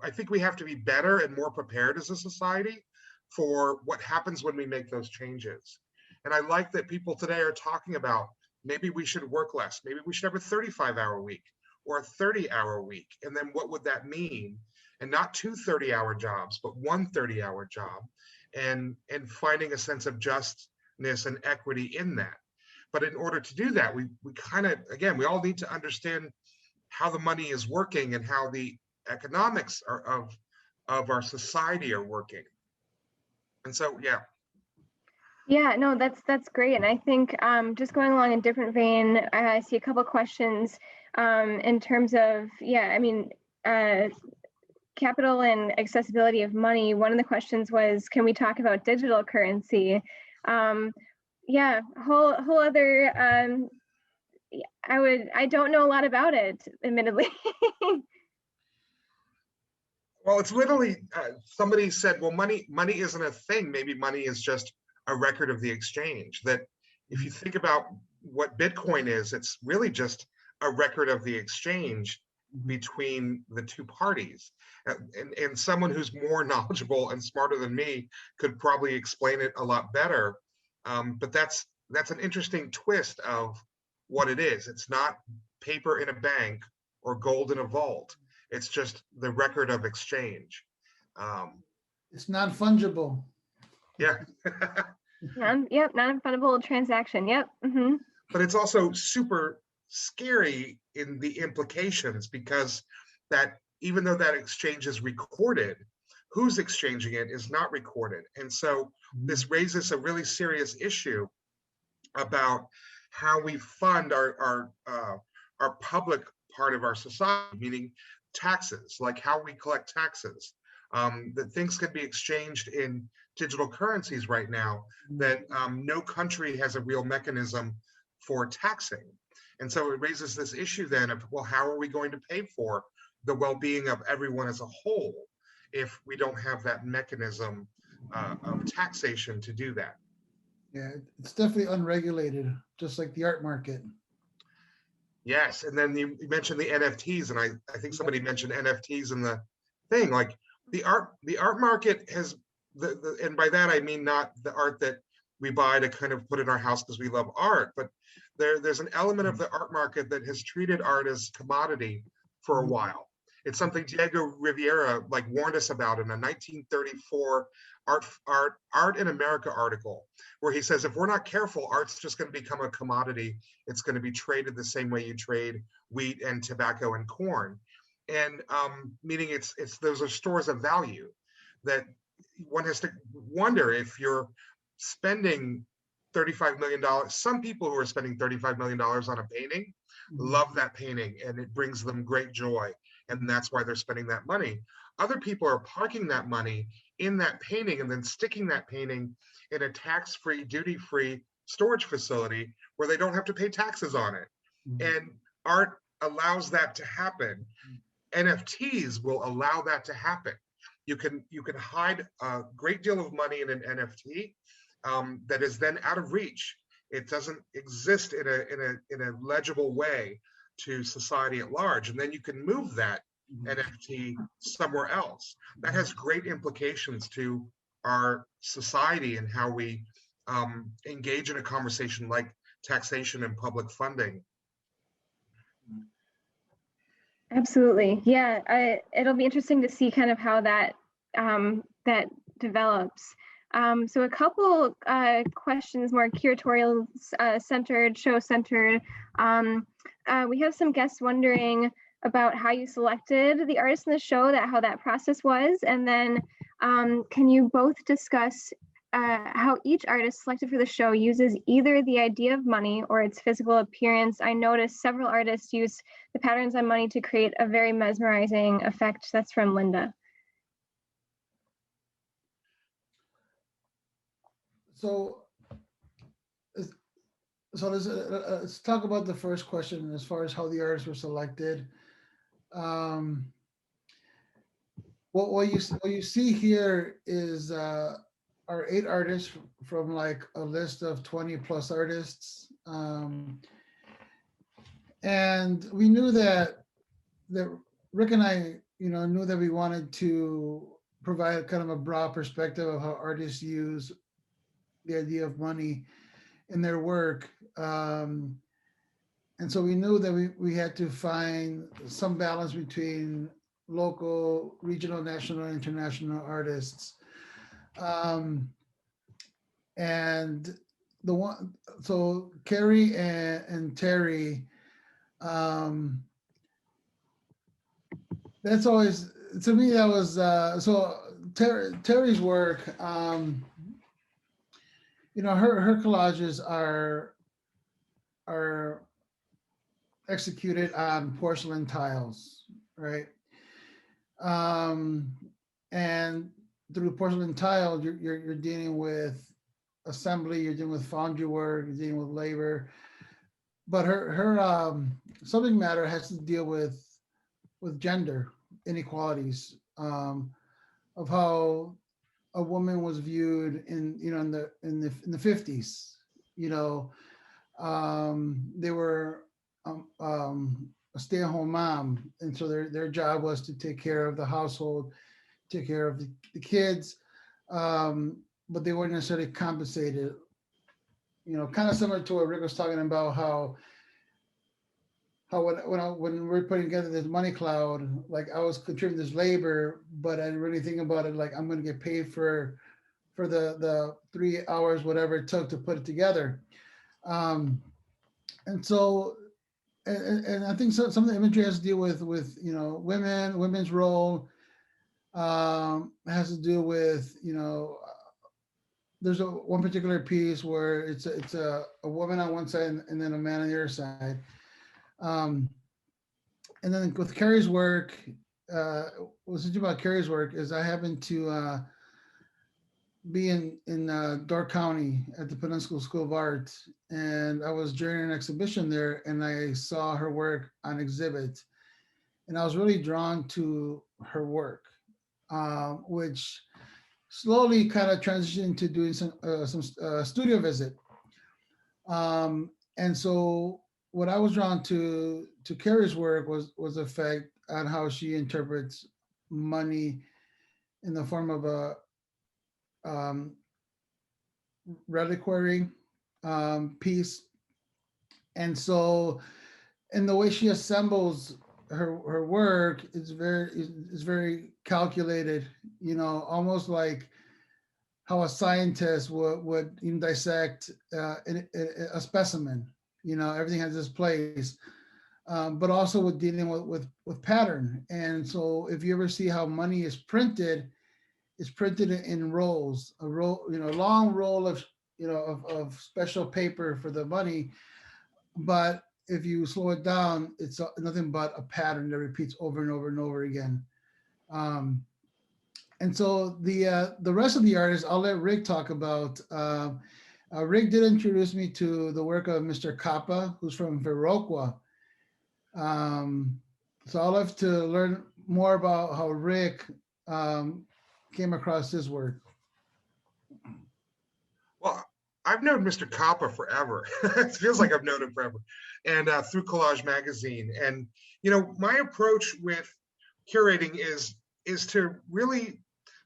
I think we have to be better and more prepared as a society for what happens when we make those changes. And I like that people today are talking about maybe we should work less. Maybe we should have a 35-hour week or a 30-hour week. And then what would that mean? And not two 30-hour jobs, but one 30-hour job, and finding a sense of justness and equity in that. But in order to do that, we kind of, again, we all need to understand how the money is working and how the economics of our society are working. And so, yeah. Yeah, no, that's great. And I think just going along in different vein, I see a couple of questions in terms of, yeah, I mean, capital and accessibility of money. One of the questions was, can we talk about digital currency? Yeah, whole other, I don't know a lot about it, admittedly. Well, it's literally, somebody said, well, money isn't a thing. Maybe money is just a record of the exchange. That if you think about what Bitcoin is, it's really just a record of the exchange between the two parties. And someone who's more knowledgeable and smarter than me could probably explain it a lot better. But that's an interesting twist of what it is. It's not paper in a bank or gold in a vault. It's just the record of exchange. It's non-fungible. Yeah. Yep, non-refundable transaction. Yep. But it's also super scary in the implications, because that even though that exchange is recorded, who's exchanging it is not recorded. And so this raises a really serious issue about how we fund our public part of our society, meaning taxes, like how we collect taxes. That things can be exchanged in digital currencies right now, that no country has a real mechanism for taxing. And so it raises this issue then of, well, how are we going to pay for the well-being of everyone as a whole if we don't have that mechanism of taxation to do that? Yeah, it's definitely unregulated, just like the art market. Yes, and then you mentioned the NFTs, and I think somebody mentioned NFTs in the thing. Like the art market has and by that I mean not the art that we buy to kind of put in our house because we love art, but there's an element of the art market that has treated art as commodity for a while. It's something Diego Rivera warned us about in a 1934 Art in America article, where he says, if we're not careful, art's just going to become a commodity. It's going to be traded the same way you trade wheat and tobacco and corn. And meaning those are stores of value that one has to wonder if you're spending $35 million. Some people who are spending $35 million on a painting love that painting and it brings them great joy. and that's why they're spending that money. Other people are parking that money in that painting and then sticking that painting in a tax-free, duty-free storage facility where they don't have to pay taxes on it. And art allows that to happen. NFTs will allow that to happen. You can hide a great deal of money in an NFT that is then out of reach. It doesn't exist in a legible way to society at large, and then you can move that NFT somewhere else. That has great implications to our society and how we engage in a conversation like taxation and public funding. Absolutely. Yeah, it'll be interesting to see kind of how that that develops. So a couple questions, more curatorial centered, show centered. We have some guests wondering about how you selected the artists in the show, how that process was, and then can you both discuss how each artist selected for the show uses either the idea of money or its physical appearance? I noticed several artists use the patterns on money to create a very mesmerizing effect. That's from Linda. So let's talk about the first question as far as how the artists were selected. What you see here is our 8 artists from like a list of 20 plus artists. And we knew that Ric and I, knew that we wanted to provide kind of a broad perspective of how artists use the idea of money in their work. And so we knew that we had to find some balance between local, regional, national, and international artists. And so Carrie and Terry, that's always, to me, that was, so Terry's work, her collages are executed on porcelain tiles, right? And through porcelain tile, you're dealing with assembly, you're dealing with foundry work, you're dealing with labor. But her subject matter has to deal with gender inequalities, of how a woman was viewed in the 50s. They were a stay-at-home mom, and so their job was to take care of the household, take care of the kids, but they weren't necessarily compensated. Kind of similar to what Ric was talking about, how when we're putting together this money cloud, like I was contributing this labor, but I didn't really think about it like I'm going to get paid for the 3 hours, whatever it took to put it together. And so, and I think some of the imagery has to deal with women's role, has to do with, there's one particular piece where it's a woman on one side and then a man on the other side. And then with Carrie's work, what's interesting about Carrie's work is I happened to be in Door County at the Peninsula School of Art, and I was during an exhibition there, and I saw her work on exhibit, and I was really drawn to her work, which slowly kind of transitioned into doing some studio visit. And so what I was drawn to Carrie's work was the effect on how she interprets money in the form of a reliquary piece. And so, and the way she assembles her work is very calculated, almost like how a scientist would dissect a specimen. Everything has its place, but also with dealing with pattern. And so if you ever see how money is printed, it's printed in rolls, a long roll of special paper for the money, but if you slow it down, it's nothing but a pattern that repeats over and over and over again. And so the rest of the artists, I'll let Ric talk about. Ric did introduce me to the work of Mr. Kappa, who's from Viroqua. So I'll have to learn more about how Ric came across his work. Well, I've known Mr. Kappa forever. It feels like I've known him forever. And through Collage Magazine. And, you know, my approach with curating is to really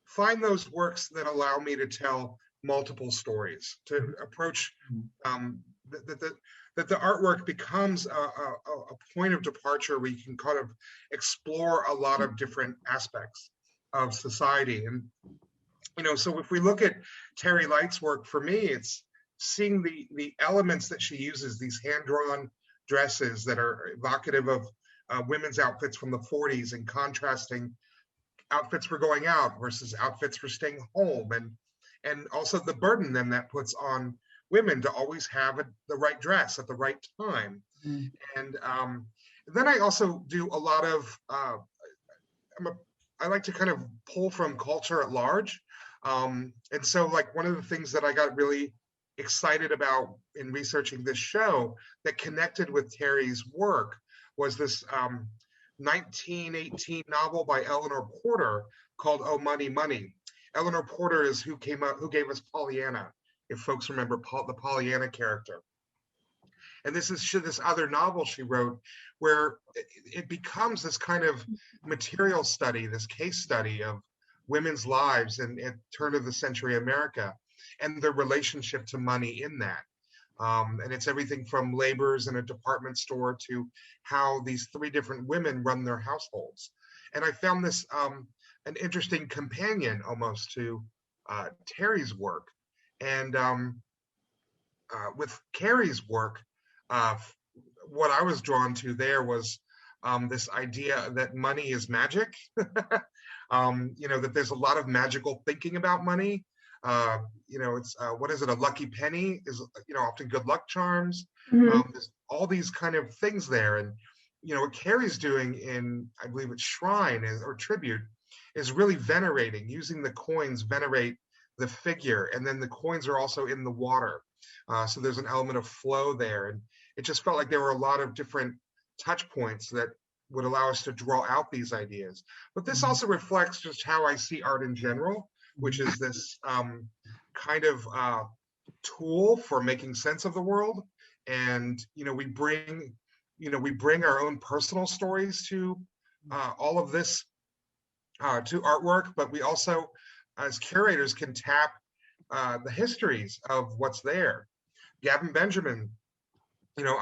find those works that allow me to tell multiple stories, to approach that the artwork becomes a point of departure where you can kind of explore a lot of different aspects of society. And, you know, so if we look at Terry Light's work, for me, it's seeing the elements that she uses, these hand-drawn dresses that are evocative of women's outfits from the 40s and contrasting outfits for going out versus outfits for staying home, and also the burden then that puts on women to always have the right dress at the right time. And then I also do a lot of, I like to kind of pull from culture at large. And so like one of the things that I got really excited about in researching this show that connected with Terry's work was this 1918 novel by Eleanor Porter called Oh Money Money. Eleanor Porter is who gave us Pollyanna, if folks remember the Pollyanna character. And this is this other novel she wrote where it becomes this kind of material study, this case study of women's lives in turn of the century America and their relationship to money in that. And it's everything from laborers in a department store to how these three different women run their households. And I found this an interesting companion almost to Terry's work. And with Carrie's work, what I was drawn to there was this idea that money is magic. You know, that there's a lot of magical thinking about money. You know, it's what is it? A lucky penny is, you know, often good luck charms. There's all these kind of things there. And, you know, what Carrie's doing in, I believe it's Shrine or Tribute, is really venerating, using the coins, venerate the figure. And then the coins are also in the water. So there's an element of flow there. And it just felt like there were a lot of different touch points that would allow us to draw out these ideas. But this also reflects just how I see art in general, which is this kind of tool for making sense of the world. And, you know, we bring our own personal stories to all of this, to artwork, but we also, as curators, can tap the histories of what's there. Gavin Benjamin, you know,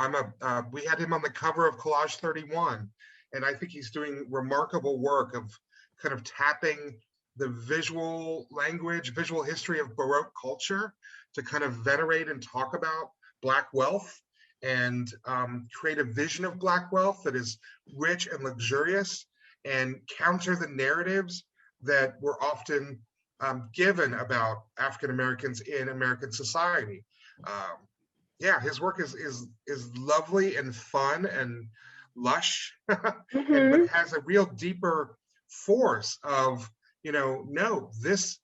we had him on the cover of Collage 31, and I think he's doing remarkable work of kind of tapping the visual language, visual history of Baroque culture to kind of venerate and talk about Black wealth and create a vision of Black wealth that is rich and luxurious and counter the narratives that were often given about African Americans in American society. Yeah, his work is lovely and fun and lush, but has a real deeper force of, you know, no, this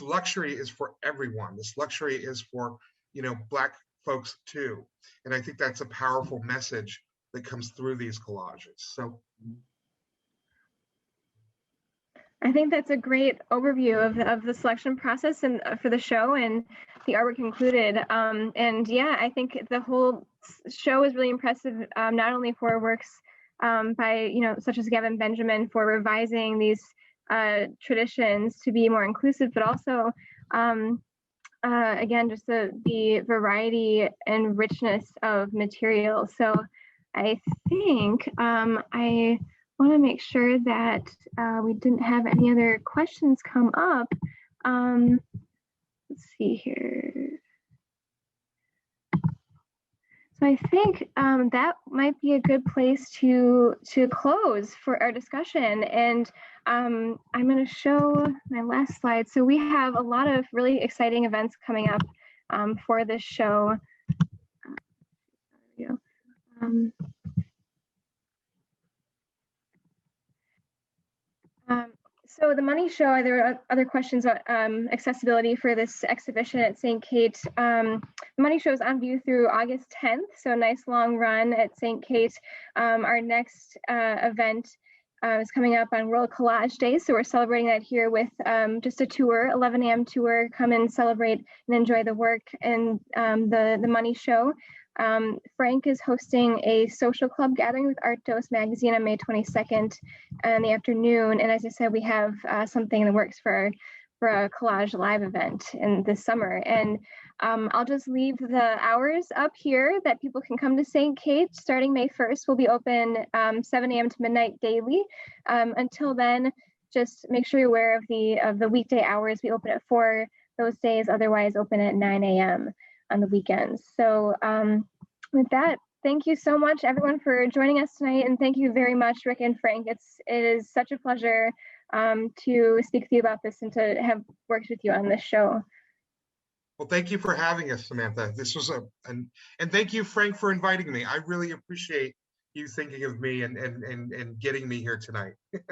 luxury is for everyone. This luxury is for, you know, Black folks too. And I think that's a powerful message that comes through these collages. So I think that's a great overview of the selection process and for the show and the artwork included. And yeah, I think the whole show is really impressive, not only for works by, you know, such as Gavin Benjamin for revising these traditions to be more inclusive, but also, again, just the variety and richness of material. So I think I want to make sure that we didn't have any other questions come up. Let's see here. So I think that might be a good place to close for our discussion. And I'm going to show my last slide. So we have a lot of really exciting events coming up for this show. There we go. Um, so the Money Show, there are other questions about accessibility for this exhibition at St. Kate. The Money Show is on view through August 10th, so a nice long run at St. Kate. Our next event is coming up on World Collage Day, so we're celebrating that here with just a tour, 11 a.m. tour. Come and celebrate and enjoy the work and the Money Show. Frank is hosting a social club gathering with Art Dose magazine on May 22nd in the afternoon. And as I said, we have something in the works for a collage live event in this summer. And I'll just leave the hours up here that people can come to St. Kate. Starting May 1st, we'll be open 7 a.m. to midnight daily. Until then, just make sure you're aware of the weekday hours. We open at 4 those days, otherwise open at 9 a.m. on the weekends. So with that, thank you so much, everyone, for joining us tonight, and thank you very much, Ric and Frank. It is such a pleasure to speak with you about this and to have worked with you on this show. Well, thank you for having us, Samantha. This was and thank you, Frank, for inviting me. I really appreciate you thinking of me and getting me here tonight. It's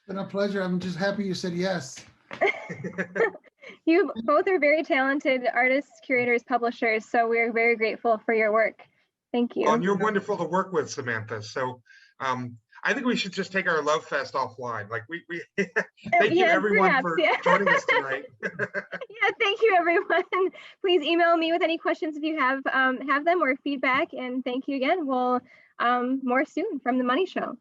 been a pleasure. I'm just happy you said yes. You both are very talented artists, curators, publishers, so we're very grateful for your work. Thank you. And you're wonderful to work with, Samantha. So I think we should just take our love fest offline. Like we thank you everyone perhaps, for joining us tonight. Yeah, thank you everyone. Please email me with any questions if you have them or feedback. And thank you again. We'll more soon from the Money Show.